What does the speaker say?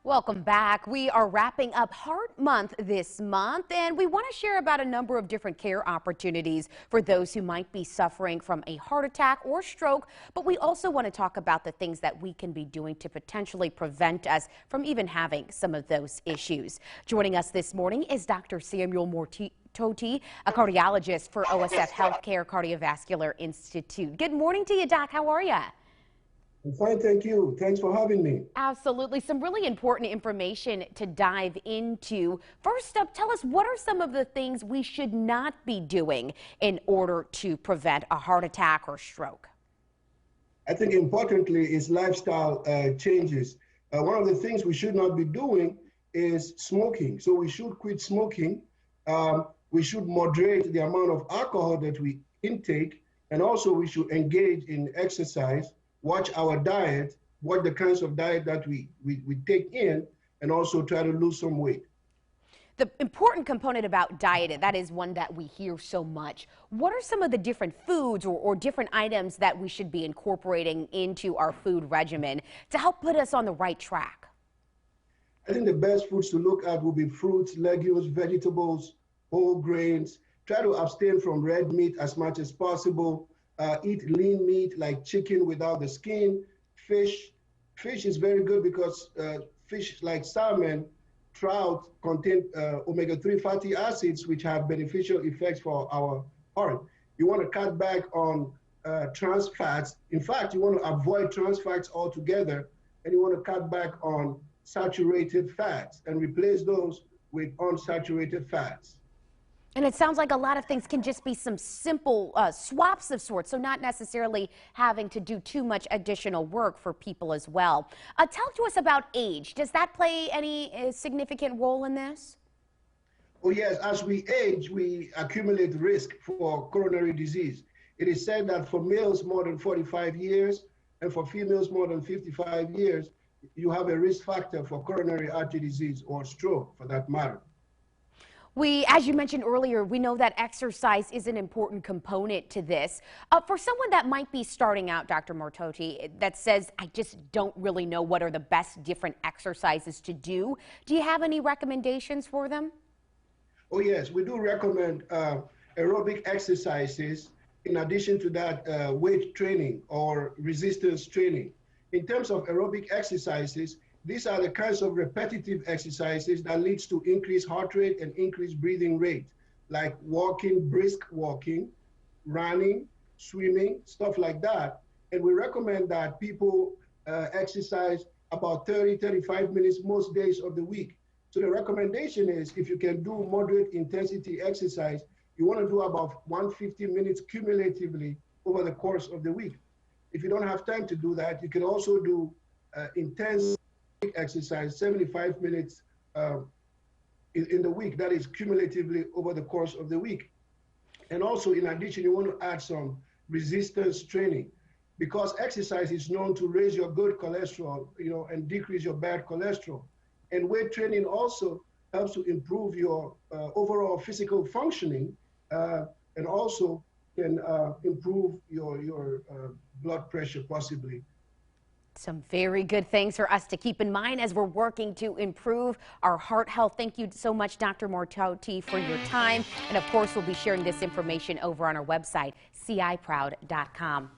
Welcome back. We are wrapping up Heart Month this month, and we want to share about a number of different care opportunities for those who might be suffering from a heart attack or stroke. But we also want to talk about the things that we can be doing to potentially prevent us from even having some of those issues. Joining us this morning is Dr. Samuel Mortoti, a cardiologist for OSF Healthcare Cardiovascular Institute. Good morning to you, Doc. How are you? I'm fine, thank you. Thanks for having me. Absolutely. Some really important information to dive into. First up, tell us, what are some of the things we should not be doing in order to prevent a heart attack or stroke? I think importantly is lifestyle changes. One of the things we should not be doing is smoking. So we should quit smoking. We should moderate the amount of alcohol that we intake, and also we should engage in exercise. Watch our diet, what the kinds of diet that we take in, and also try to lose some weight. The important component about diet, that is one that we hear so much. What are some of the different foods or different items that we should be incorporating into our food regimen to help put us on the right track? I think the best foods to look at will be fruits, legumes, vegetables, whole grains. Try to abstain from red meat as much as possible. Eat lean meat like chicken without the skin. Fish is very good because fish like salmon, trout contain omega-3 fatty acids, which have beneficial effects for our heart. You want to cut back on trans fats. In fact, you want to avoid trans fats altogether, and you want to cut back on saturated fats and replace those with unsaturated fats. And it sounds like a lot of things can just be some simple swaps of sorts, so not necessarily having to do too much additional work for people as well. Tell to us about age. Does that play any significant role in this? Oh yes, as we age, we accumulate risk for coronary disease. It is said that for males more than 45 years and for females more than 55 years, you have a risk factor for coronary artery disease or stroke for that matter. As you mentioned earlier, we know that exercise is an important component to this. For someone that might be starting out, Dr. Mortoti, that says, I just don't really know what are the best different exercises to do you have any recommendations for them? Oh yes, we do recommend aerobic exercises. In addition to that, weight training or resistance training. In terms of aerobic exercises, these are the kinds of repetitive exercises that leads to increased heart rate and increased breathing rate, like walking, brisk walking, running, swimming, stuff like that. And we recommend that people exercise about 35 minutes most days of the week. So the recommendation is, if you can do moderate intensity exercise, you want to do about 150 minutes cumulatively over the course of the week. If you don't have time to do that, you can also do intense exercise 75 minutes in the week. That is cumulatively over the course of the week. And also, in addition, you want to add some resistance training, because exercise is known to raise your good cholesterol, and decrease your bad cholesterol. And weight training also helps to improve your overall physical functioning, and also can improve your blood pressure possibly. Some very good things for us to keep in mind as we're working to improve our heart health. Thank you so much, Dr. Mortoti, for your time. And of course, we'll be sharing this information over on our website, ciproud.com.